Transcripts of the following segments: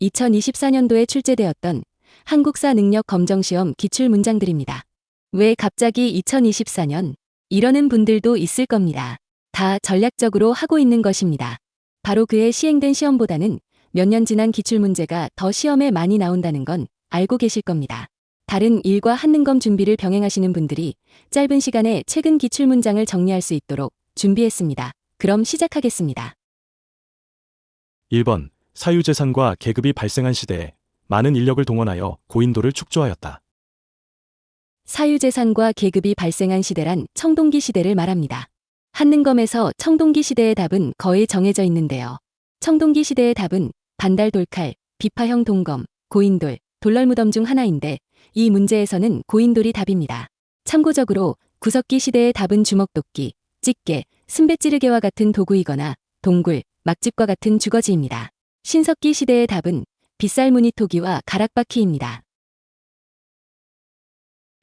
2024년도에 출제되었던 한국사 능력 검정시험 기출문장들입니다. 왜 갑자기 2024년? 이러는 분들도 있을 겁니다. 다 전략적으로 하고 있는 것입니다. 바로 그해 시행된 시험보다는 몇 년 지난 기출문제가 더 시험에 많이 나온다는 건 알고 계실 겁니다. 다른 일과 한능검 준비를 병행하시는 분들이 짧은 시간에 최근 기출문장을 정리할 수 있도록 준비했습니다. 그럼 시작하겠습니다. 1번. 사유재산과 계급이 발생한 시대에 많은 인력을 동원하여 고인도를 축조하였다. 사유재산과 계급이 발생한 시대란 청동기 시대를 말합니다. 한능검에서 청동기 시대의 답은 거의 정해져 있는데요. 청동기 시대의 답은 반달 돌칼, 비파형 동검, 고인돌, 돌널무덤 중 하나인데 이 문제에서는 고인돌이 답입니다. 참고적으로 구석기 시대의 답은 주먹도끼, 찌개, 순배찌르개와 같은 도구이거나 동굴, 막집과 같은 주거지입니다. 신석기 시대의 답은 빗살무늬토기와 가락바퀴입니다.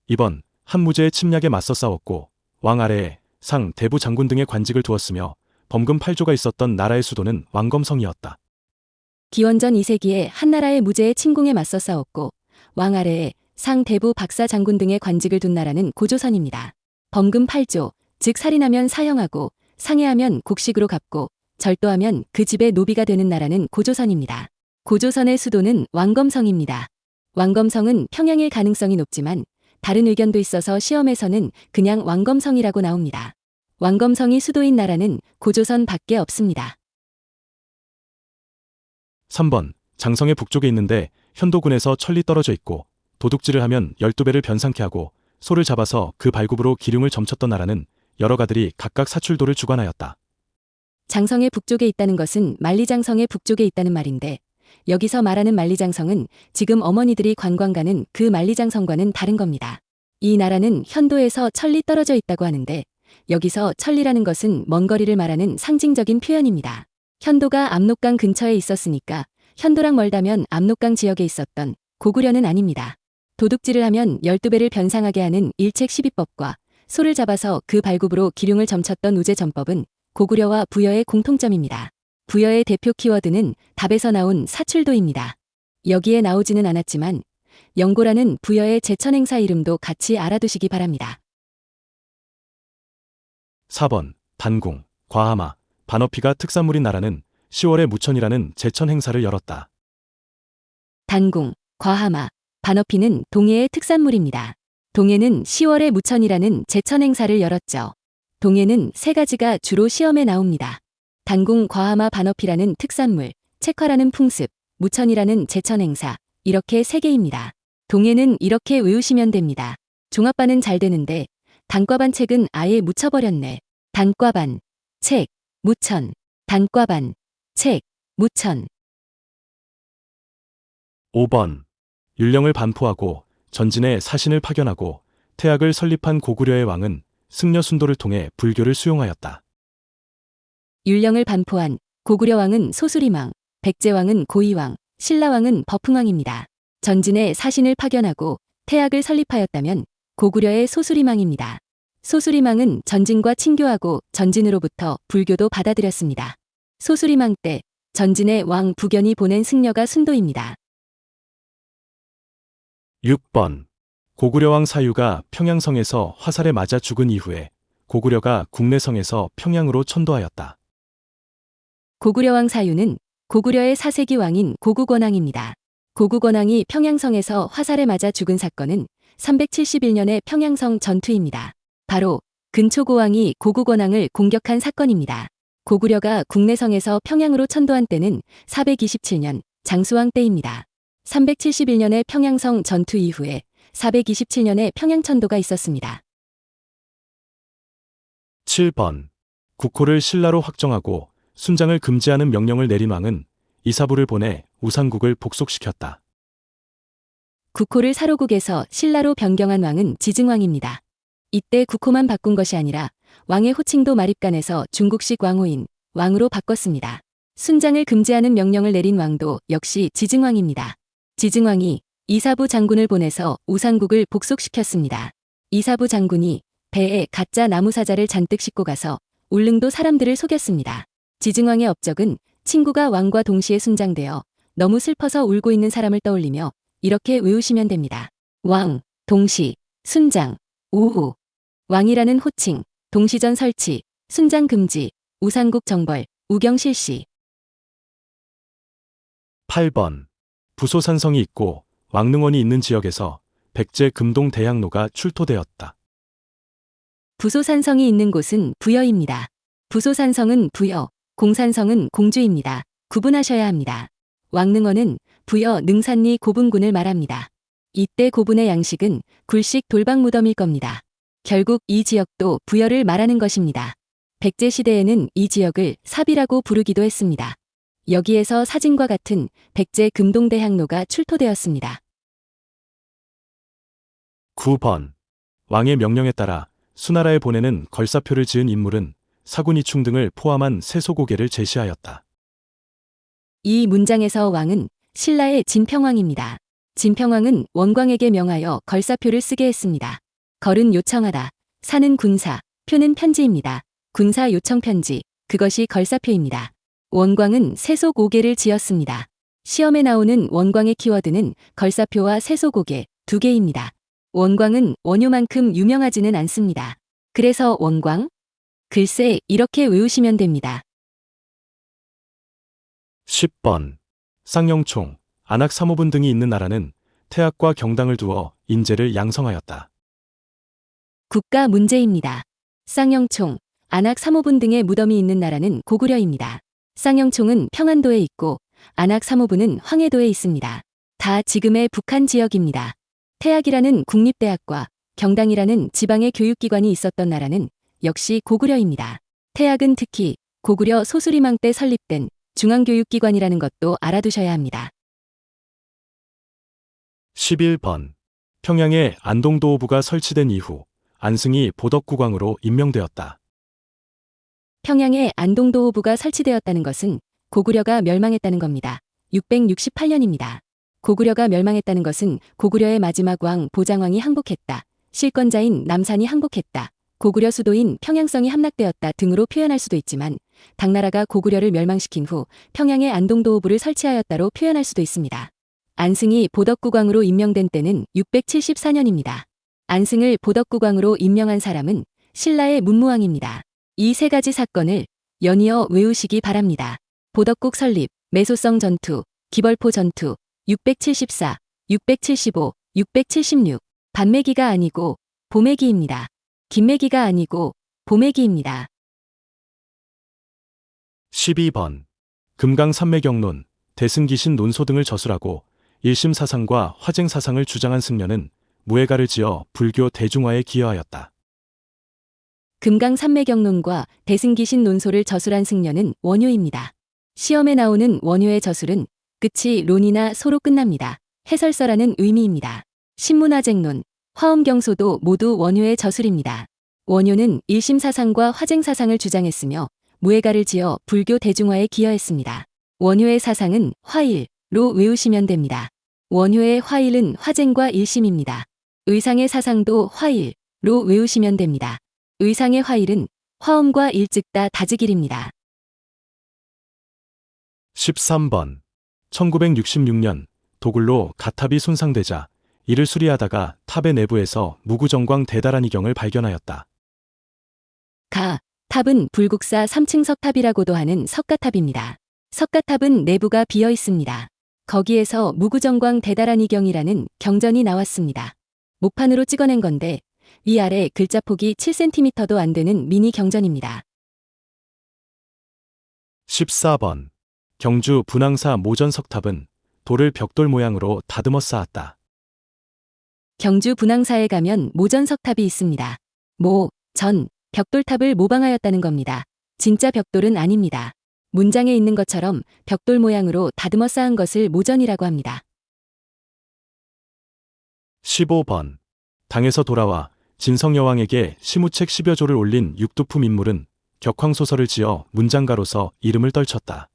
2번. 한무제의 침략에 맞서 싸웠고 왕 아래에 상, 대부 장군 등의 관직을 두었으며 범금 8조가 있었던 나라의 수도는 왕검성이었다. 기원전 2세기에 한나라의 무제의 침공에 맞서 싸웠고 왕 아래에 상, 대부, 박사, 장군 등의 관직을 둔 나라는 고조선입니다. 범금 8조, 즉 살인하면 사형하고 상해하면 곡식으로 갚고 절도하면 그 집의 노비가 되는 나라는 고조선입니다. 고조선의 수도는 왕검성입니다. 왕검성은 평양일 가능성이 높지만 다른 의견도 있어서 시험에서는 그냥 왕검성이라고 나옵니다. 왕검성이 수도인 나라는 고조선 밖에 없습니다. 3번. 장성의 북쪽에 있는데 현도군에서 천리 떨어져 있고 도둑질을 하면 12배를 변상케 하고 소를 잡아서 그 발굽으로 기륭을 점쳤던 나라는 여러 가들이 각각 사출도를 주관하였다. 장성의 북쪽에 있다는 것은 만리장성의 북쪽에 있다는 말인데 여기서 말하는 만리장성은 지금 어머니들이 관광 가는 그 만리장성과는 다른 겁니다. 이 나라는 현도에서 천리 떨어져 있다고 하는데 여기서 천리라는 것은 먼 거리를 말하는 상징적인 표현입니다. 현도가 압록강 근처에 있었으니까 현도랑 멀다면 압록강 지역에 있었던 고구려는 아닙니다. 도둑질을 하면 12배를 변상하게 하는 일책 12법과 소를 잡아서 그 발굽으로 기륭을 점쳤던 우제전법은 고구려와 부여의 공통점입니다. 부여의 대표 키워드는 답에서 나온 사출도입니다. 여기에 나오지는 않았지만 영고라는 부여의 제천행사 이름도 같이 알아두시기 바랍니다. 4번. 단궁, 과하마, 반어피가 특산물인 나라는 10월에 무천이라는 제천 행사를 열었다. 단궁, 과하마, 반어피는 동해의 특산물입니다. 동해는 10월에 무천이라는 제천 행사를 열었죠. 동해는 세 가지가 주로 시험에 나옵니다. 단궁, 과하마, 반어피라는 특산물, 책화라는 풍습, 무천이라는 제천 행사, 이렇게 세 개입니다. 동해는 이렇게 외우시면 됩니다. 종합반은 잘 되는데 단과반 책은 아예 묻혀버렸네. 단과반, 책, 무천, 단과반, 책, 무천. 5번. 율령을 반포하고 전진에 사신을 파견하고 태학을 설립한 고구려의 왕은 승려 순도를 통해 불교를 수용하였다. 율령을 반포한 고구려 왕은 소수리왕, 백제왕은 고이왕, 신라왕은 버풍왕입니다. 전진에 사신을 파견하고 태학을 설립하였다면 고구려의 소수리망입니다. 소수리망은 전진과 친교하고 전진으로부터 불교도 받아들였습니다. 소수리망 때 전진의 왕 부견이 보낸 승려가 순도입니다. 6번. 고구려왕 사유가 평양성에서 화살에 맞아 죽은 이후에 고구려가 국내성에서 평양으로 천도하였다. 고구려왕 사유는 고구려의 4세기 왕인 고구권왕입니다. 고구권왕이 평양성에서 화살에 맞아 죽은 사건은 371년의 평양성 전투입니다. 바로 근초고왕이 고구권왕을 공격한 사건입니다. 고구려가 국내성에서 평양으로 천도한 때는 427년 장수왕 때입니다. 371년의 평양성 전투 이후에 427년에 평양천도가 있었습니다. 7번. 국호를 신라로 확정하고 순장을 금지하는 명령을 내린 왕은 이사부를 보내 우상국을 복속시켰다. 국호를 사로국에서 신라로 변경한 왕은 지증왕입니다. 이때 국호만 바꾼 것이 아니라 왕의 호칭도 마립간에서 중국식 왕호인 왕으로 바꿨습니다. 순장을 금지하는 명령을 내린 왕도 역시 지증왕입니다. 지증왕이 이사부 장군을 보내서 우상국을 복속시켰습니다. 이사부 장군이 배에 가짜 나무사자를 잔뜩 싣고 가서 울릉도 사람들을 속였습니다. 지증왕의 업적은 친구가 왕과 동시에 순장되어 너무 슬퍼서 울고 있는 사람을 떠올리며 이렇게 외우시면 됩니다. 왕, 동시, 순장, 우후. 왕이라는 호칭, 동시전 설치, 순장 금지, 우상국 정벌, 우경 실시. 8번. 부소산성이 있고 왕릉원이 있는 지역에서 백제 금동 대향로가 출토되었다. 부소산성이 있는 곳은 부여입니다. 부소산성은 부여, 공산성은 공주입니다. 구분하셔야 합니다. 왕릉원은 부여 능산리 고분군을 말합니다. 이때 고분의 양식은 굴식 돌방 무덤일 겁니다. 결국 이 지역도 부여를 말하는 것입니다. 백제 시대에는 이 지역을 삽이라고 부르기도 했습니다. 여기에서 사진과 같은 백제 금동대향로가 출토되었습니다. 9번. 왕의 명령에 따라 수나라에 보내는 걸사표를 지은 인물은 사군이충 등을 포함한 세소고개를 제시하였다. 이 문장에서 왕은 신라의 진평왕입니다. 진평왕은 원광에게 명하여 걸사표를 쓰게 했습니다. 걸은 요청하다, 사는 군사, 표는 편지입니다. 군사 요청 편지, 그것이 걸사표입니다. 원광은 세소고개를 지었습니다. 시험에 나오는 원광의 키워드는 걸사표와 세소고개 두 개입니다. 원광은 원효만큼 유명하지는 않습니다. 그래서 원광? 글쎄 이렇게 외우시면 됩니다. 10번. 쌍영총, 안악사모분 등이 있는 나라는 태학과 경당을 두어 인재를 양성하였다. 국가 문제입니다. 쌍영총, 안악사모분 등의 무덤이 있는 나라는 고구려입니다. 쌍영총은 평안도에 있고 안악사모분은 황해도에 있습니다. 다 지금의 북한 지역입니다. 태학이라는 국립대학과 경당이라는 지방의 교육기관이 있었던 나라는 역시 고구려입니다. 태학은 특히 고구려 소수리망 때 설립된 중앙교육기관이라는 것도 알아두셔야 합니다. 11번. 평양에 안동도호부가 설치된 이후 안승이 보덕국왕으로 임명되었다. 평양에 안동도호부가 설치되었다는 것은 고구려가 멸망했다는 겁니다. 668년입니다. 고구려가 멸망했다는 것은 고구려의 마지막 왕 보장왕이 항복했다. 실권자인 남산이 항복했다. 고구려 수도인 평양성이 함락되었다 등으로 표현할 수도 있지만 당나라가 고구려를 멸망시킨 후 평양에 안동도호부를 설치하였다로 표현할 수도 있습니다. 안승이 보덕국왕으로 임명된 때는 674년입니다. 안승을 보덕국왕으로 임명한 사람은 신라의 문무왕입니다. 이 세 가지 사건을 연이어 외우시기 바랍니다. 보덕국 설립, 매소성 전투, 기벌포 전투, 674, 675, 676. 반매기가 아니고 보매기입니다. 긴매기가 아니고 보매기입니다. 12번. 금강산매경론, 대승기신 논소 등을 저술하고 일심사상과 화쟁사상을 주장한 승려는 무예가를 지어 불교 대중화에 기여하였다. 금강산매경론과 대승기신 논소를 저술한 승려는 원효입니다. 시험에 나오는 원효의 저술은 끝이 론이나 소로 끝납니다. 해설서라는 의미입니다. 신문화쟁론, 화엄경소도 모두 원효의 저술입니다. 원효는 일심사상과 화쟁사상을 주장했으며 무예가를 지어 불교 대중화에 기여했습니다. 원효의 사상은 화일로 외우시면 됩니다. 원효의 화일은 화쟁과 일심입니다. 의상의 사상도 화일로 외우시면 됩니다. 의상의 화일은 화엄과 일즉다 다즈길입니다. 13번. 1966년 도굴로 가탑이 손상되자 이를 수리하다가 탑의 내부에서 무구정광 대다란이경을 발견하였다. 탑은 불국사 3층 석탑이라고도 하는 석가탑입니다. 석가탑은 내부가 비어 있습니다. 거기에서 무구정광 대다란이경이라는 경전이 나왔습니다. 목판으로 찍어낸 건데 위아래 글자폭이 7cm도 안 되는 미니 경전입니다. 14번. 경주 분황사 모전석탑은 돌을 벽돌 모양으로 다듬어 쌓았다. 경주 분황사에 가면 모전석탑이 있습니다. 벽돌탑을 모방하였다는 겁니다. 진짜 벽돌은 아닙니다. 문장에 있는 것처럼 벽돌 모양으로 다듬어 쌓은 것을 모전이라고 합니다. 15번. 당에서 돌아와 진성여왕에게 시무책 10여 조를 올린 육두품 인물은 격황소설을 지어 문장가로서 이름을 떨쳤다.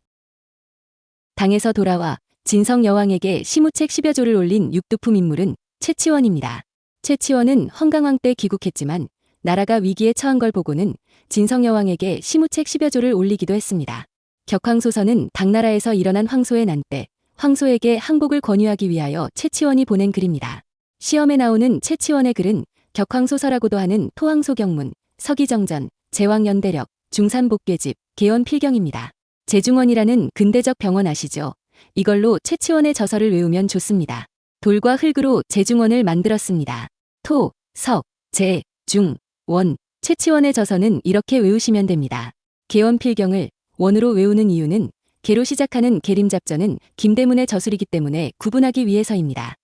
당에서 돌아와 진성여왕에게 시무책 10여 조를 올린 육두품 인물은 최치원입니다. 최치원은 헌강왕 때 귀국했지만 나라가 위기에 처한 걸 보고는 진성여왕에게 시무책 10여 조를 올리기도 했습니다. 격황소서는 당나라에서 일어난 황소의 난 때 황소에게 항복을 권유하기 위하여 채치원이 보낸 글입니다. 시험에 나오는 채치원의 글은 격황소서라고도 하는 토항소경문, 서기정전, 제왕연대력, 중산복괴집, 개원필경입니다. 제중원이라는 근대적 병원 아시죠? 이걸로 채치원의 저서를 외우면 좋습니다. 돌과 흙으로 제중원을 만들었습니다. 토, 석, 제, 중, 원, 채치원의 저서는 이렇게 외우시면 됩니다. 개원필경을 원으로 외우는 이유는 개로 시작하는 계림잡전은 김대문의 저술이기 때문에 구분하기 위해서입니다.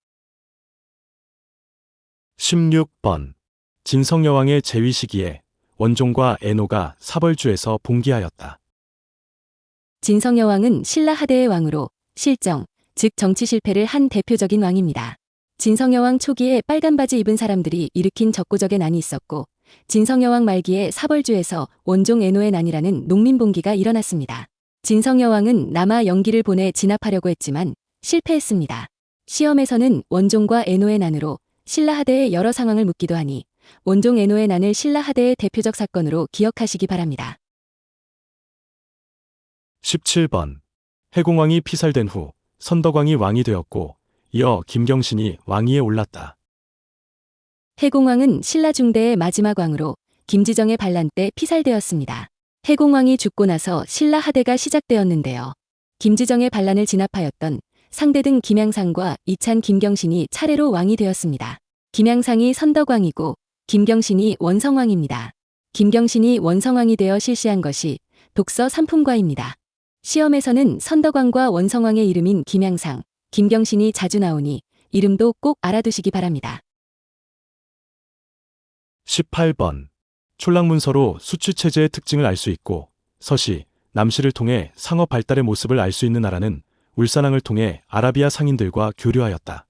16번. 진성여왕의 재위 시기에 원종과 애노가 사벌주에서 봉기하였다. 진성여왕은 신라 하대의 왕으로 실정, 즉 정치 실패를 한 대표적인 왕입니다. 진성여왕 초기에 빨간 바지 입은 사람들이 일으킨 적고적의 난이 있었고 진성여왕 말기에 사벌주에서 원종 애노의 난이라는 농민봉기가 일어났습니다. 진성여왕은 남아 영기를 보내 진압하려고 했지만 실패했습니다. 시험에서는 원종과 애노의 난으로 신라 하대의 여러 상황을 묻기도 하니 원종 애노의 난을 신라 하대의 대표적 사건으로 기억하시기 바랍니다. 17번. 해공왕이 피살된 후 선덕왕이 왕이 되었고 이어 김경신이 왕위에 올랐다. 해공왕은 신라 중대의 마지막 왕으로 김지정의 반란 때 피살되었습니다. 해공왕이 죽고 나서 신라 하대가 시작되었는데요. 김지정의 반란을 진압하였던 상대등 김양상과 이찬 김경신이 차례로 왕이 되었습니다. 김양상이 선덕왕이고 김경신이 원성왕입니다. 김경신이 원성왕이 되어 실시한 것이 독서 삼품과입니다. 시험에서는 선덕왕과 원성왕의 이름인 김양상, 김경신이 자주 나오니 이름도 꼭 알아두시기 바랍니다. 18번. 촐랑문서로 수취체제의 특징을 알 수 있고 서시, 남시를 통해 상업 발달의 모습을 알 수 있는 나라는 울산왕을 통해 아라비아 상인들과 교류하였다.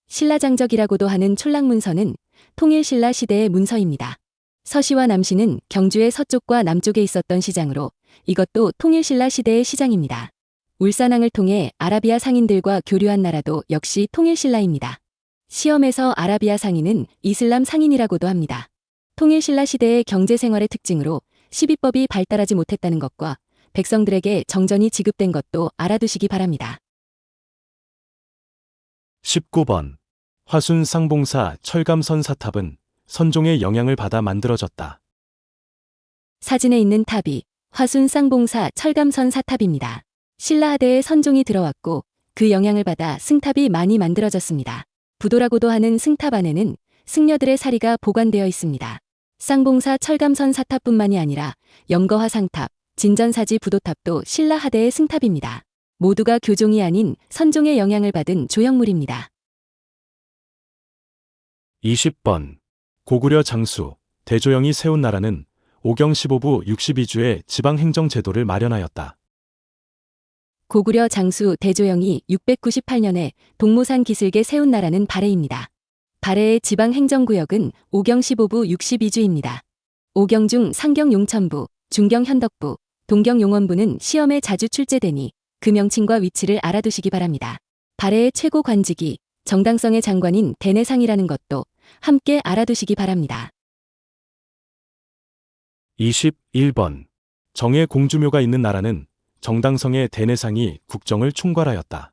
신라장적이라고도 하는 촐랑문서는 통일신라 시대의 문서입니다. 서시와 남시는 경주의 서쪽과 남쪽에 있었던 시장으로 이것도 통일신라 시대의 시장입니다. 울산왕을 통해 아라비아 상인들과 교류한 나라도 역시 통일신라입니다. 시험에서 아라비아 상인은 이슬람 상인이라고도 합니다. 통일신라 시대의 경제생활의 특징으로 시비법이 발달하지 못했다는 것과 백성들에게 정전이 지급된 것도 알아두시기 바랍니다. 19번. 화순 쌍봉사 철감선 사탑은 선종의 영향을 받아 만들어졌다. 사진에 있는 탑이 화순 쌍봉사 철감선 사탑입니다. 신라 하대에 선종이 들어왔고 그 영향을 받아 승탑이 많이 만들어졌습니다. 부도라고도 하는 승탑 안에는 승려들의 사리가 보관되어 있습니다. 쌍봉사 철감선 사탑뿐만이 아니라 염거화 상탑, 진전사지 부도탑도 신라 하대의 승탑입니다. 모두가 교종이 아닌 선종의 영향을 받은 조형물입니다. 20번. 고구려 장수 대조영이 세운 나라는 오경 15부 62주의 지방행정제도를 마련하였다. 고구려 장수 대조영이 698년에 동모산 기슭에 세운 나라는 발해입니다. 발해의 지방행정구역은 오경 15부 62주입니다. 오경 중 상경 용천부, 중경 현덕부, 동경 용원부는 시험에 자주 출제되니 그 명칭과 위치를 알아두시기 바랍니다. 발해의 최고 관직이 정당성의 장관인 대내상이라는 것도 함께 알아두시기 바랍니다. 21번. 정의 공주묘가 있는 나라는 정당성의 대내상이 국정을 총괄하였다.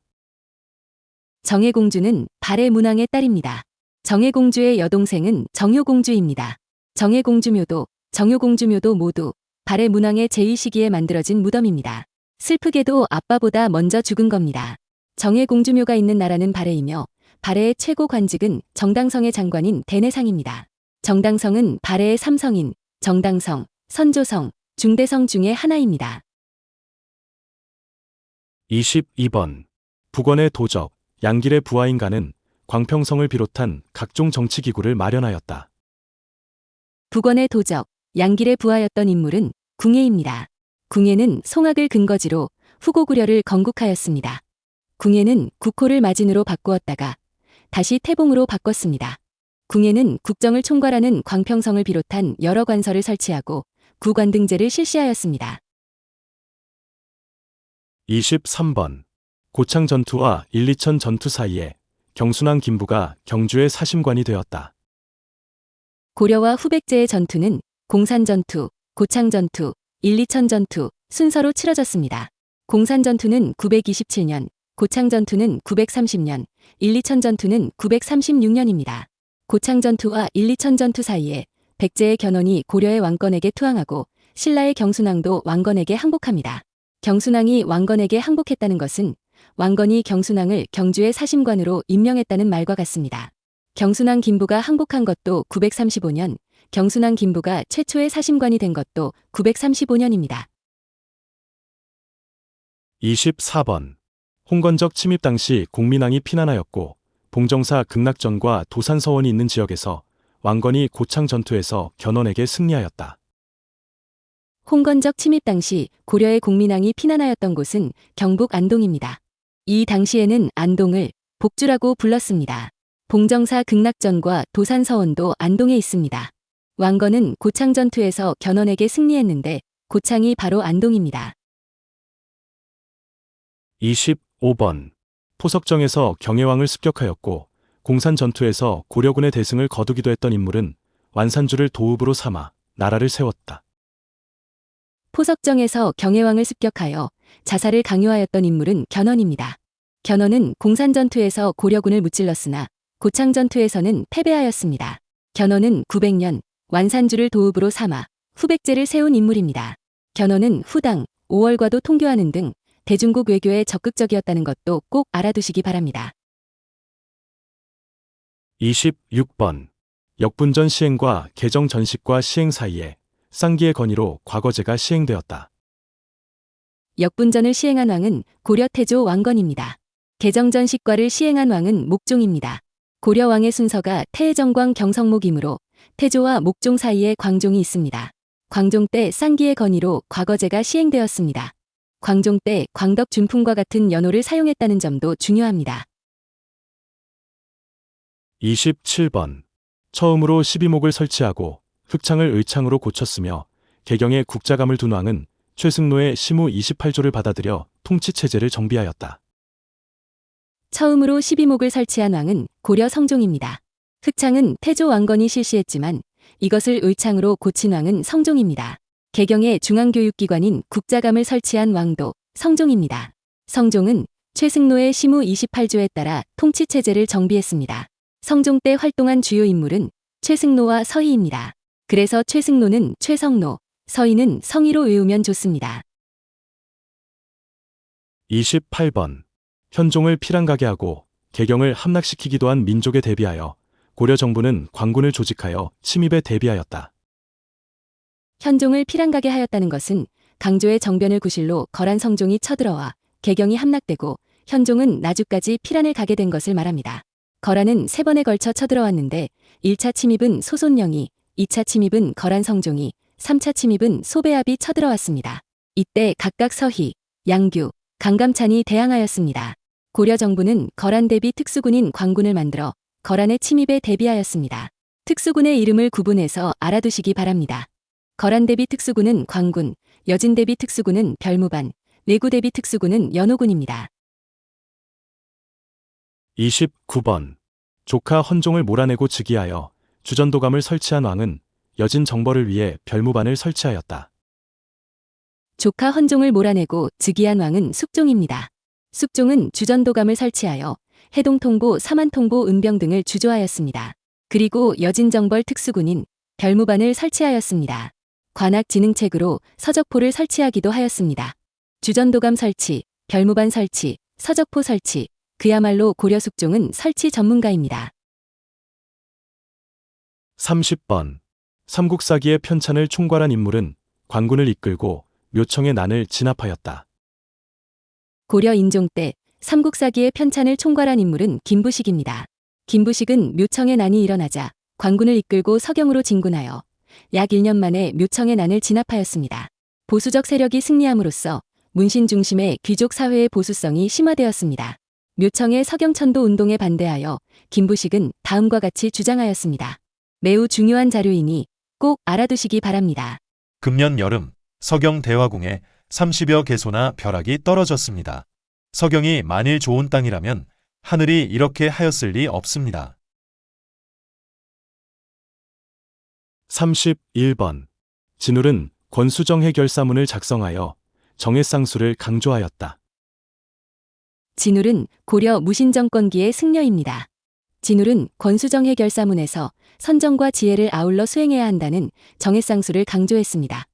정혜공주는 발해 문왕의 딸입니다. 정혜공주의 여동생은 정효공주입니다. 정혜공주묘도, 정효공주묘도 모두 발해 문왕의 제2 시기에 만들어진 무덤입니다. 슬프게도 아빠보다 먼저 죽은 겁니다. 정혜공주묘가 있는 나라는 발해이며 발해의 최고 관직은 정당성의 장관인 대내상입니다. 정당성은 발해의 삼성인 정당성, 선조성, 중대성 중의 하나입니다. 22번. 북원의 도적, 양길의 부하인가는 광평성을 비롯한 각종 정치기구를 마련하였다. 북원의 도적, 양길의 부하였던 인물은 궁예입니다. 궁예는 송악을 근거지로 후고구려를 건국하였습니다. 궁예는 국호를 마진으로 바꾸었다가 다시 태봉으로 바꿨습니다. 궁예는 국정을 총괄하는 광평성을 비롯한 여러 관서를 설치하고 구관등제를 실시하였습니다. 23번. 고창 전투와 일리천 전투 사이에 경순왕 김부가 경주의 사심관이 되었다. 고려와 후백제의 전투는 공산전투, 고창전투, 일리천전투 순서로 치러졌습니다. 공산 전투는 927년, 고창 전투는 930년, 1~2천 전투는 936년입니다. 고창 전투와 1~2천 전투 사이에 백제의 견훤이 고려의 왕건에게 투항하고 신라의 경순왕도 왕건에게 항복합니다. 경순왕이 왕건에게 항복했다는 것은 왕건이 경순왕을 경주의 사심관으로 임명했다는 말과 같습니다. 경순왕 김부가 항복한 것도 935년, 경순왕 김부가 최초의 사심관이 된 것도 935년입니다. 24번. 홍건적 침입 당시 공민왕이 피난하였고 봉정사 극락전과 도산서원이 있는 지역에서 왕건이 고창 전투에서 견훤에게 승리하였다. 홍건적 침입 당시 고려의 공민왕이 피난하였던 곳은 경북 안동입니다. 이 당시에는 안동을 복주라고 불렀습니다. 봉정사 극락전과 도산서원도 안동에 있습니다. 왕건은 고창 전투에서 견훤에게 승리했는데 고창이 바로 안동입니다. 25번. 포석정에서 경혜왕을 습격하였고 공산 전투에서 고려군의 대승을 거두기도 했던 인물은 완산주를 도읍으로 삼아 나라를 세웠다. 포석정에서 경혜왕을 습격하여 자살을 강요하였던 인물은 견훤입니다. 견훤은 공산 전투에서 고려군을 무찔렀으나 고창 전투에서는 패배하였습니다. 견훤은 900년 완산주를 도읍으로 삼아 후백제를 세운 인물입니다. 견훤은 후당, 5월과도 통교하는 등 대중국 외교에 적극적이었다는 것도 꼭 알아두시기 바랍니다. 26번. 역분전 시행과 개정 전식과 시행 사이에 쌍기의 건의로 과거제가 시행되었다. 역분전을 시행한 왕은 고려 태조 왕건입니다. 개정전식과를 시행한 왕은 목종입니다. 고려 왕의 순서가 태정광 경성목이므로 태조와 목종 사이에 광종이 있습니다. 광종 때 쌍기의 건의로 과거제가 시행되었습니다. 광종 때 광덕 준풍과 같은 연호를 사용했다는 점도 중요합니다. 27번. 처음으로 12목을 설치하고 흑창을 의창으로 고쳤으며 개경에 국자감을 둔 왕은 최승로의 시무 28조를 받아들여 통치체제를 정비하였다. 처음으로 12목을 설치한 왕은 고려 성종입니다. 흑창은 태조 왕건이 실시했지만 이것을 의창으로 고친 왕은 성종입니다. 개경에 중앙교육기관인 국자감을 설치한 왕도 성종입니다. 성종은 최승로의 시무 28조에 따라 통치체제를 정비했습니다. 성종 때 활동한 주요 인물은 최승로와 서희입니다. 그래서 최승로는 최성로, 서희는 성희로 외우면 좋습니다. 28번. 현종을 피란가게 하고 개경을 함락시키기도 한 민족에 대비하여 고려 정부는 관군을 조직하여 침입에 대비하였다. 현종을 피란가게 하였다는 것은 강조의 정변을 구실로 거란 성종이 쳐들어와 개경이 함락되고 현종은 나주까지 피란을 가게 된 것을 말합니다. 거란은 3번에 걸쳐 쳐들어왔는데 1차 침입은 소손령이, 2차 침입은 거란 성종이, 3차 침입은 소배압이 쳐들어왔습니다. 이때 각각 서희, 양규, 강감찬이 대항하였습니다. 고려 정부는 거란 대비 특수군인 광군을 만들어 거란의 침입에 대비하였습니다. 특수군의 이름을 구분해서 알아두시기 바랍니다. 거란 대비 특수군은 광군, 여진 대비 특수군은 별무반, 내구 대비 특수군은 연호군입니다. 29번. 조카 헌종을 몰아내고 즉위하여 주전도감을 설치한 왕은 여진 정벌을 위해 별무반을 설치하였다. 조카 헌종을 몰아내고 즉위한 왕은 숙종입니다. 숙종은 주전도감을 설치하여 해동통보, 사만통보, 은병 등을 주조하였습니다. 그리고 여진정벌 특수군인 별무반을 설치하였습니다. 관악진흥책으로 서적포를 설치하기도 하였습니다. 주전도감 설치, 별무반 설치, 서적포 설치, 그야말로 고려 숙종은 설치 전문가입니다. 30번. 삼국사기의 편찬을 총괄한 인물은 관군을 이끌고 묘청의 난을 진압하였다. 고려 인종 때 삼국사기의 편찬을 총괄한 인물은 김부식입니다. 김부식은 묘청의 난이 일어나자 관군을 이끌고 서경으로 진군하여 약 1년 만에 묘청의 난을 진압하였습니다. 보수적 세력이 승리함으로써 문신 중심의 귀족 사회의 보수성이 심화되었습니다. 묘청의 서경천도 운동에 반대하여 김부식은 다음과 같이 주장하였습니다. 매우 중요한 자료이니 꼭 알아두시기 바랍니다. 금년 여름 서경 대화궁에 30여 개소나 벼락이 떨어졌습니다. 서경이 만일 좋은 땅이라면 하늘이 이렇게 하였을 리 없습니다. 31번. 진울은 권수정해 결사문을 작성하여 정해쌍수를 강조하였다. 진울은 고려 무신정권기의 승려입니다. 진울은 권수정해 결사문에서 선정과 지혜를 아울러 수행해야 한다는 정해쌍수를 강조했습니다.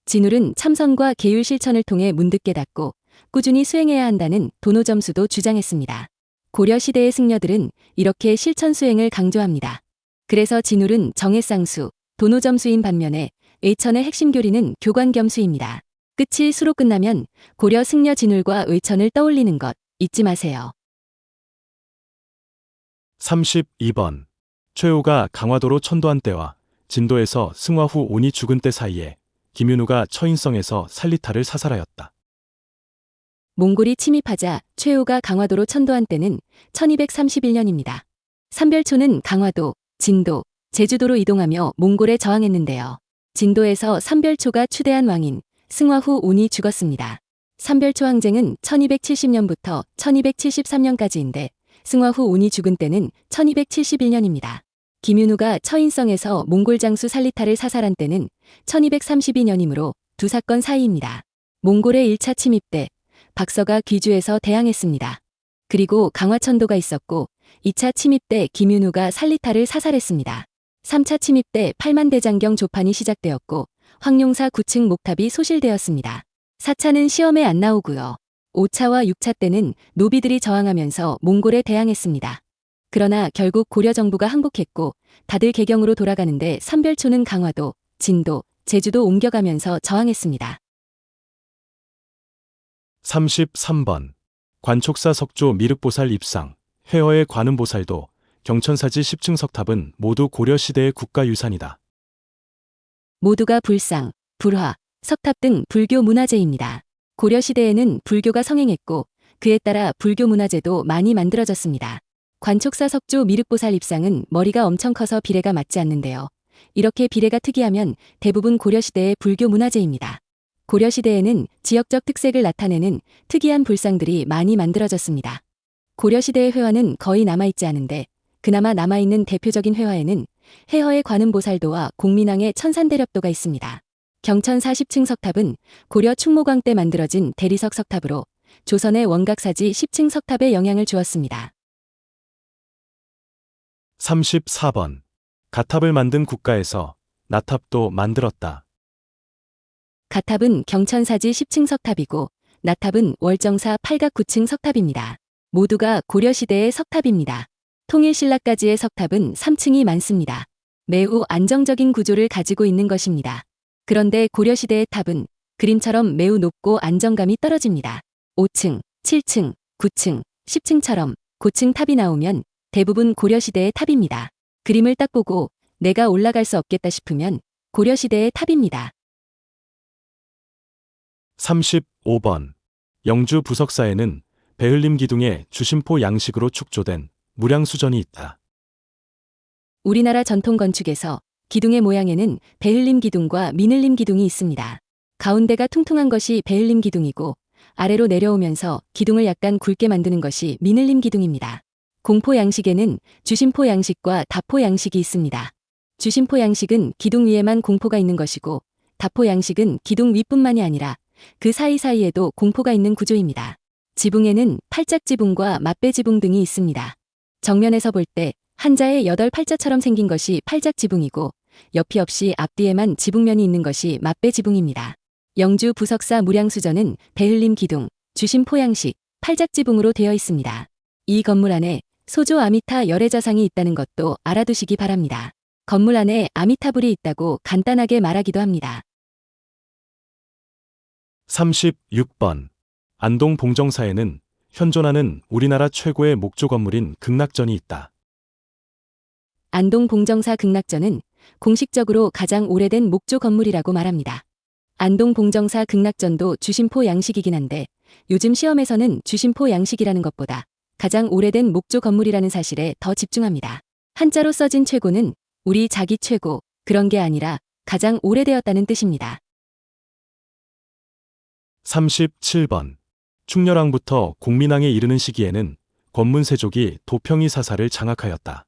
진울은 참선과 계율 실천을 통해 문득 깨닫고 꾸준히 수행해야 한다는 도노점수도 주장했습니다. 고려 시대의 승려들은 이렇게 실천 수행을 강조합니다. 그래서 진울은 정해쌍수, 도노점수인 반면에 의천의 핵심 교리는 교관겸수입니다. 끝이 수로 끝나면 고려 승려 진울과 의천을 떠올리는 것 잊지 마세요. 32번. 최후가 강화도로 천도한 때와 진도에서 승화 후 온이 죽은 때 사이에 김윤우가 처인성에서 살리타를 사살하였다. 몽골이 침입하자 최후가 강화도로 천도한 때는 1231년입니다. 삼별초는 강화도, 진도, 제주도로 이동하며 몽골에 저항했는데요. 진도에서 삼별초가 추대한 왕인 승화 후 온이 죽었습니다. 삼별초 항쟁은 1270년부터 1273년까지인데 승화 후 온이 죽은 때는 1271년입니다. 김윤우가 처인성에서 몽골 장수 살리타를 사살한 때는 1232년이므로 두 사건 사이입니다. 몽골의 1차 침입 때 박서가 귀주에서 대항했습니다. 그리고 강화천도가 있었고 2차 침입 때 김윤우가 살리타를 사살했습니다. 3차 침입 때 팔만대장경 조판이 시작되었고 황룡사 9층 목탑이 소실되었습니다. 4차는 시험에 안 나오고요. 5차와 6차 때는 노비들이 저항하면서 몽골에 대항했습니다. 그러나 결국 고려 정부가 항복했고 다들 개경으로 돌아가는데 삼별초는 강화도, 진도, 제주도 옮겨가면서 저항했습니다. 33번. 관촉사 석조 미륵보살 입상, 회허의 관음보살도, 경천사지 10층 석탑은 모두 고려시대의 국가유산이다. 모두가 불상, 불화, 석탑 등 불교 문화재입니다. 고려시대에는 불교가 성행했고 그에 따라 불교 문화재도 많이 만들어졌습니다. 관촉사 석조 미륵보살 입상은 머리가 엄청 커서 비례가 맞지 않는데요. 이렇게 비례가 특이하면 대부분 고려시대의 불교 문화재입니다. 고려시대에는 지역적 특색을 나타내는 특이한 불상들이 많이 만들어졌습니다. 고려시대의 회화는 거의 남아있지 않은데 그나마 남아있는 대표적인 회화에는 해허의 관음보살도와 공민왕의 천산대렵도가 있습니다. 경천 40층 석탑은 고려 충무광 때 만들어진 대리석 석탑으로 조선의 원각사지 10층 석탑에 영향을 주었습니다. 34번. 가탑을 만든 국가에서 나탑도 만들었다. 가탑은 경천사지 10층 석탑이고 나탑은 월정사 8각 9층 석탑입니다. 모두가 고려시대의 석탑입니다. 통일신라까지의 석탑은 3층이 많습니다. 매우 안정적인 구조를 가지고 있는 것입니다. 그런데 고려시대의 탑은 그림처럼 매우 높고 안정감이 떨어집니다. 5층, 7층, 9층, 10층처럼 고층 탑이 나오면 대부분 고려시대의 탑입니다. 그림을 딱 보고 내가 올라갈 수 없겠다 싶으면 고려시대의 탑입니다. 35번. 영주 부석사에는 배흘림 기둥에 주심포 양식으로 축조된 무량수전이 있다. 우리나라 전통 건축에서 기둥의 모양에는 배흘림 기둥과 미늘림 기둥이 있습니다. 가운데가 퉁퉁한 것이 배흘림 기둥이고 아래로 내려오면서 기둥을 약간 굵게 만드는 것이 미늘림 기둥입니다. 공포 양식에는 주심포 양식과 다포 양식이 있습니다. 주심포 양식은 기둥 위에만 공포가 있는 것이고 다포 양식은 기둥 윗뿐만이 아니라 그 사이사이에도 공포가 있는 구조입니다. 지붕에는 팔짝지붕과 맞배지붕 등이 있습니다. 정면에서 볼 때 한자의 8팔자처럼 생긴 것이 팔짝지붕이고 옆이 없이 앞뒤에만 지붕면이 있는 것이 맞배지붕입니다. 영주 부석사 무량수전은 배흘림 기둥, 주심포 양식, 팔짝지붕으로 되어 있습니다. 이 건물 안에 소조 아미타 열애자상이 있다는 것도 알아두시기 바랍니다. 건물 안에 아미타불이 있다고 간단하게 말하기도 합니다. 36번. 안동 봉정사에는 현존하는 우리나라 최고의 목조 건물인 극락전이 있다. 안동 봉정사 극락전은 공식적으로 가장 오래된 목조 건물이라고 말합니다. 안동 봉정사 극락전도 주심포 양식이긴 한데 요즘 시험에서는 주심포 양식이라는 것보다 가장 오래된 목조 건물이라는 사실에 더 집중합니다. 한자로 써진 최고는 우리 자기 최고, 그런 게 아니라 가장 오래되었다는 뜻입니다. 37번. 충렬왕부터 공민왕에 이르는 시기에는 권문세족이 도평이 사사를 장악하였다.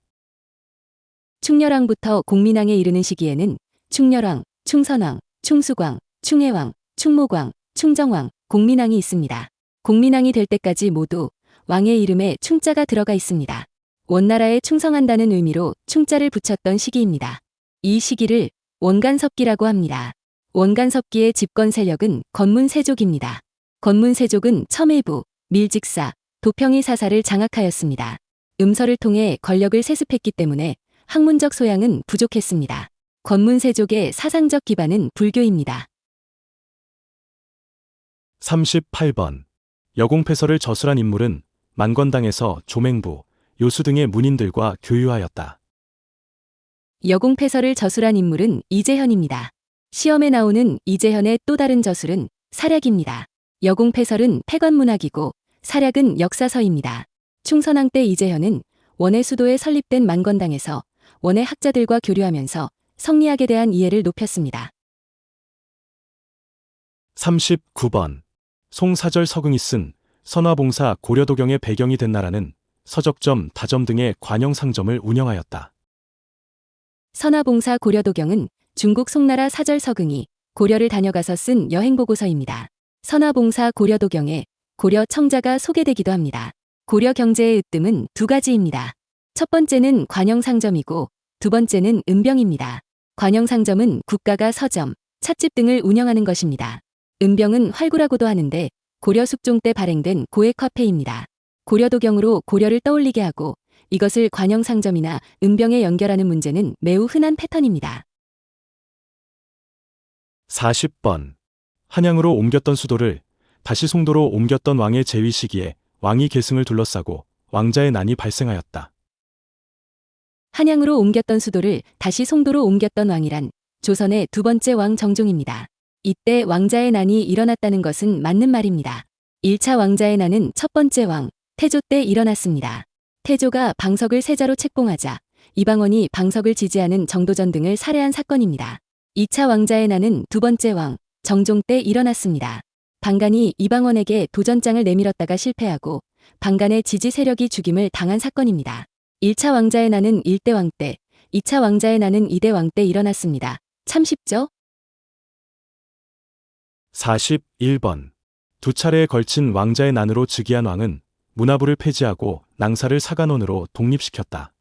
충렬왕부터 공민왕에 이르는 시기에는 충렬왕, 충선왕, 충수광, 충해왕, 충모광, 충정왕, 공민왕이 있습니다. 공민왕이 될 때까지 모두 왕의 이름에 충자가 들어가 있습니다. 원나라에 충성한다는 의미로 충자를 붙였던 시기입니다. 이 시기를 원간섭기라고 합니다. 원간섭기의 집권 세력은 건문세족입니다. 건문세족은 첨예부, 밀직사, 도평이 사사를 장악하였습니다. 음서를 통해 권력을 세습했기 때문에 학문적 소양은 부족했습니다. 건문세족의 사상적 기반은 불교입니다. 38번. 여공패설을 저술한 인물은 만건당에서 조맹부, 요수 등의 문인들과 교유하였다. 여공패설을 저술한 인물은 이재현입니다. 시험에 나오는 이재현의 또 다른 저술은 사략입니다. 여공패설은 패관문학이고 사략은 역사서입니다. 충선왕 때 이재현은 원의 수도에 설립된 만건당에서 원의 학자들과 교류하면서 성리학에 대한 이해를 높였습니다. 39번. 송사절 서긍이 쓴 선화봉사 고려도경의 배경이 된 나라는 서적점, 다점 등의 관영상점을 운영하였다. 선화봉사 고려도경은 중국 송나라 사절 서긍이 고려를 다녀가서 쓴 여행보고서입니다. 선화봉사 고려도경에 고려 청자가 소개되기도 합니다. 고려 경제의 으뜸은 두 가지입니다. 첫 번째는 관영상점이고 두 번째는 은병입니다. 관영상점은 국가가 서점, 찻집 등을 운영하는 것입니다. 은병은 활구라고도 하는데 고려 숙종 때 발행된 고액 화폐입니다. 고려도경으로 고려를 떠올리게 하고 이것을 관영상점이나 은병에 연결하는 문제는 매우 흔한 패턴입니다. 40번. 한양으로 옮겼던 수도를 다시 송도로 옮겼던 왕의 재위 시기에 왕이 계승을 둘러싸고 왕자의 난이 발생하였다. 한양으로 옮겼던 수도를 다시 송도로 옮겼던 왕이란 조선의 두 번째 왕 정종입니다. 이때 왕자의 난이 일어났다는 것은 맞는 말입니다. 1차 왕자의 난은 첫 번째 왕, 태조 때 일어났습니다. 태조가 방석을 세자로 책봉하자 이방원이 방석을 지지하는 정도전 등을 살해한 사건입니다. 2차 왕자의 난은 두 번째 왕, 정종 때 일어났습니다. 방간이 이방원에게 도전장을 내밀었다가 실패하고 방간의 지지 세력이 죽임을 당한 사건입니다. 1차 왕자의 난은 1대 왕 때, 2차 왕자의 난은 2대 왕 때 일어났습니다. 참 쉽죠? 41번. 두 차례에 걸친 왕자의 난으로 즉위한 왕은 문화부를 폐지하고 낭사를 사간원으로 독립시켰다.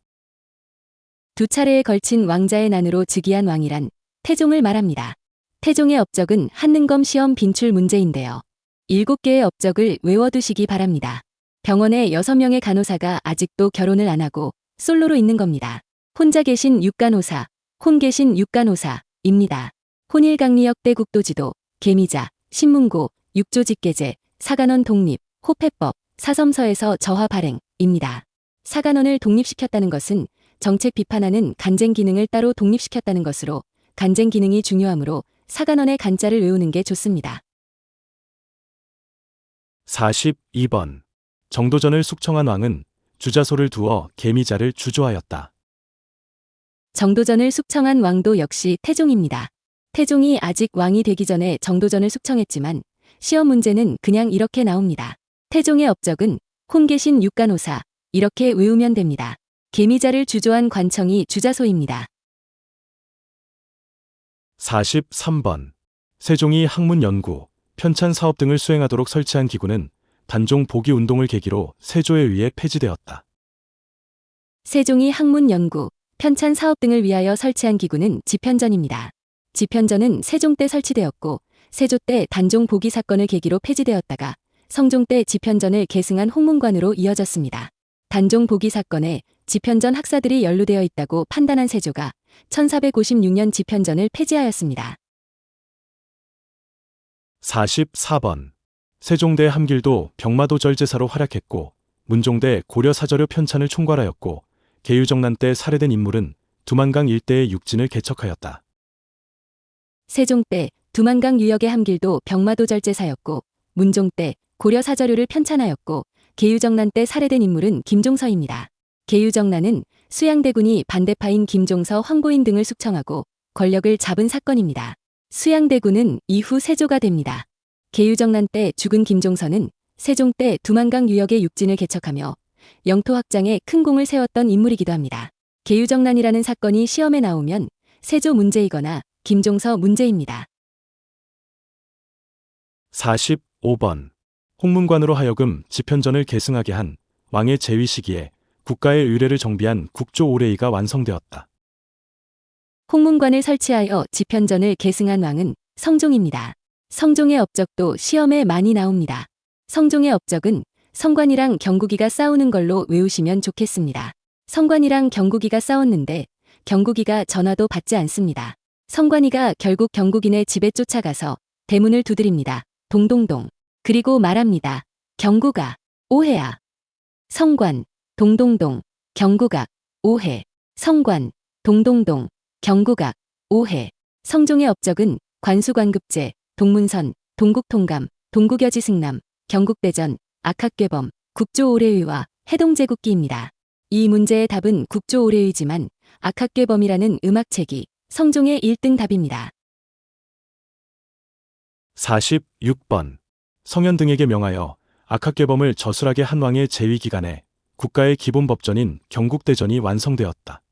두 차례에 걸친 왕자의 난으로 즉위한 왕이란 태종을 말합니다. 태종의 업적은 한능검 시험 빈출 문제인데요. 7개의 업적을 외워두시기 바랍니다. 병원에 6명의 간호사가 아직도 결혼을 안 하고 솔로로 있는 겁니다. 혼자 계신 육간호사, 혼 계신 육간호사입니다. 혼일강리역 대국도지도, 계미자, 신문고, 육조직계제, 사간원 독립, 호패법, 사섬서에서 저하 발행입니다. 사간원을 독립시켰다는 것은 정책 비판하는 간쟁 기능을 따로 독립시켰다는 것으로 간쟁 기능이 중요하므로 사간원의 간자를 외우는 게 좋습니다. 42번. 정도전을 숙청한 왕은 주자소를 두어 계미자를 주조하였다. 정도전을 숙청한 왕도 역시 태종입니다. 태종이 아직 왕이 되기 전에 정도전을 숙청했지만 시험 문제는 그냥 이렇게 나옵니다. 태종의 업적은 혼 계신 육간호사 이렇게 외우면 됩니다. 계미자를 주조한 관청이 주자소입니다. 43번. 세종이 학문 연구, 편찬 사업 등을 수행하도록 설치한 기구는 단종 복위 운동을 계기로 세조에 의해 폐지되었다. 세종이 학문 연구, 편찬 사업 등을 위하여 설치한 기구는 집현전입니다. 집현전은 세종 때 설치되었고 세조 때 단종 복위 사건을 계기로 폐지되었다가 성종 때 집현전을 계승한 홍문관으로 이어졌습니다. 단종 복위 사건에 집현전 학사들이 연루되어 있다고 판단한 세조가 1456년 집현전을 폐지하였습니다. 44번. 세종대 함길도 병마도 절제사로 활약했고 문종대 고려사저료 편찬을 총괄하였고 계유정난 때 살해된 인물은 두만강 일대의 육진을 개척하였다. 세종 때 두만강 유역의 함길도 병마도 절제사였고 문종 때 고려사저료를 편찬하였고 계유정난 때 살해된 인물은 김종서입니다. 계유정난은 수양대군이 반대파인 김종서, 황보인 등을 숙청하고 권력을 잡은 사건입니다. 수양대군은 이후 세조가 됩니다. 계유정난 때 죽은 김종서는 세종 때 두만강 유역의 육진을 개척하며 영토 확장에 큰 공을 세웠던 인물이기도 합니다. 계유정난이라는 사건이 시험에 나오면 세조 문제이거나 김종서 문제입니다. 45번. 5번. 홍문관으로 하여금 집현전을 계승하게 한 왕의 재위 시기에 국가의 의례를 정비한 국조 오레이가 완성되었다. 홍문관을 설치하여 집현전을 계승한 왕은 성종입니다. 성종의 업적도 시험에 많이 나옵니다. 성종의 업적은 성관이랑 경국이가 싸우는 걸로 외우시면 좋겠습니다. 성관이랑 경국이가 싸웠는데 경국이가 전화도 받지 않습니다. 성관이가 결국 경국인의 집에 쫓아가서 대문을 두드립니다. 동동동. 그리고 말합니다. 경국아, 오해야. 성관, 동동동, 경국악, 오해. 성관, 동동동, 경국악, 오해. 성종의 업적은 관수관급제, 동문선, 동국통감, 동국여지승남, 경국대전, 악학괴범, 국조오레의와 해동제국기입니다. 이 문제의 답은 국조오레의지만 악학괴범이라는 음악책이 성종의 1등 답입니다. 46번. 성현 등에게 명하여 악학괴범을 저술하게 한 왕의 재위 기간에 국가의 기본 법전인 경국대전이 완성되었다.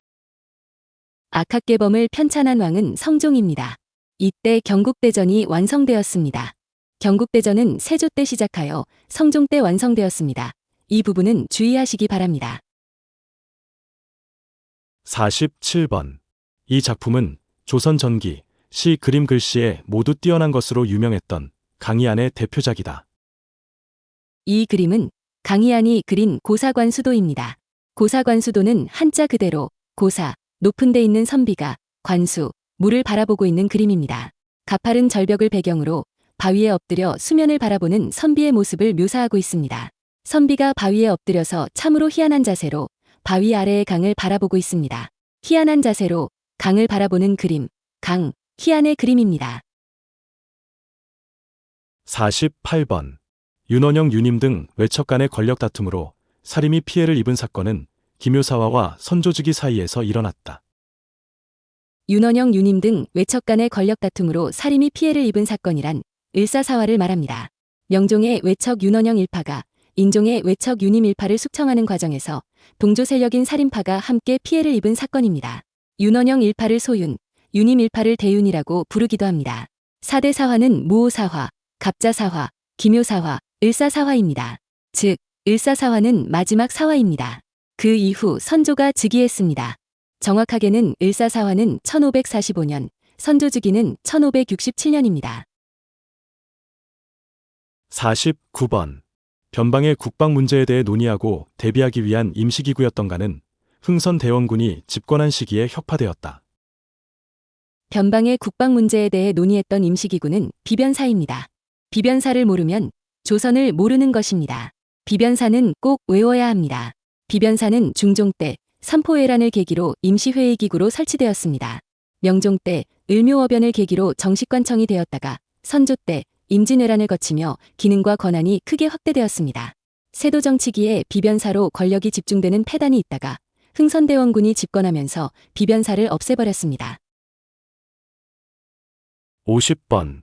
악학괴범을 편찬한 왕은 성종입니다. 이때 경국대전이 완성되었습니다. 경국대전은 세조 때 시작하여 성종 때 완성되었습니다. 이 부분은 주의하시기 바랍니다. 47번. 이 작품은 조선 전기 시 그림 글씨에 모두 뛰어난 것으로 유명했던 강희안의 대표작이다. 이 그림은 강희안이 그린 고사관수도입니다. 고사관수도는 한자 그대로 고사, 높은 데 있는 선비가 관수, 물을 바라보고 있는 그림입니다. 가파른 절벽을 배경으로 바위에 엎드려 수면을 바라보는 선비의 모습을 묘사하고 있습니다. 선비가 바위에 엎드려서 참으로 희한한 자세로 바위 아래의 강을 바라보고 있습니다. 희한한 자세로 강을 바라보는 그림, 강, 희안의 그림입니다. 48번. 윤원영 유님 등 외척 간의 권력 다툼으로 살인이 피해를 입은 사건은 김효사화와 선조직이 사이에서 일어났다. 윤원영 유님 등 외척 간의 권력 다툼으로 살인이 피해를 입은 사건이란 을사사화를 말합니다. 명종의 외척 윤원영 일파가 인종의 외척 유님 일파를 숙청하는 과정에서 동조 세력인 살인파가 함께 피해를 입은 사건입니다. 윤원영 일파를 소윤, 유님 일파를 대윤이라고 부르기도 합니다. 4대 사화는 무오사화, 갑자사화, 김효사화, 을사사화입니다. 즉, 을사사화는 마지막 사화입니다. 그 이후 선조가 즉위했습니다. 정확하게는 을사사화는 1545년, 선조즉위는 1567년입니다. 49번. 변방의 국방 문제에 대해 논의하고 대비하기 위한 임시기구였던가는 흥선대원군이 집권한 시기에 혁파되었다. 변방의 국방 문제에 대해 논의했던 임시기구는 비변사입니다. 비변사를 모르면 조선을 모르는 것입니다. 비변사는 꼭 외워야 합니다. 비변사는 중종 때 삼포회란을 계기로 임시회의기구로 설치되었습니다. 명종 때 을묘어변을 계기로 정식관청이 되었다가 선조 때 임진왜란을 거치며 기능과 권한이 크게 확대되었습니다. 세도 정치기에 비변사로 권력이 집중되는 패단이 있다가 흥선대원군이 집권하면서 비변사를 없애버렸습니다. 50번.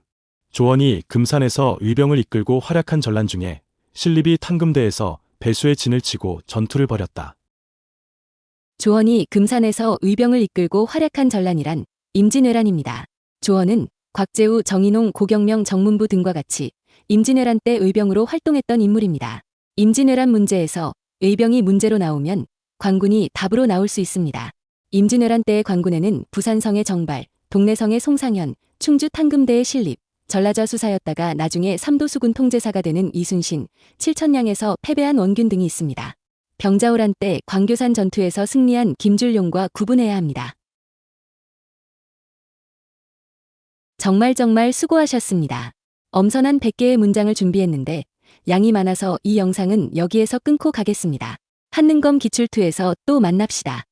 조원이 금산에서 의병을 이끌고 활약한 전란 중에 신립이 탄금대에서 배수의 진을 치고 전투를 벌였다. 조원이 금산에서 의병을 이끌고 활약한 전란이란 임진왜란입니다. 조원은 곽재우, 정인홍, 고경명 정문부 등과 같이 임진왜란 때 의병으로 활동했던 인물입니다. 임진왜란 문제에서 의병이 문제로 나오면 관군이 답으로 나올 수 있습니다. 임진왜란 때의 관군에는 부산성의 정발, 동래성의 송상현, 충주 탄금대의 신립, 전라좌 수사였다가 나중에 삼도수군 통제사가 되는 이순신, 칠천량에서 패배한 원균 등이 있습니다. 병자호란 때 광교산 전투에서 승리한 김줄용과 구분해야 합니다. 정말 수고하셨습니다. 엄선한 100개의 문장을 준비했는데 양이 많아서 이 영상은 여기에서 끊고 가겠습니다. 한능검 기출2에서 또 만납시다.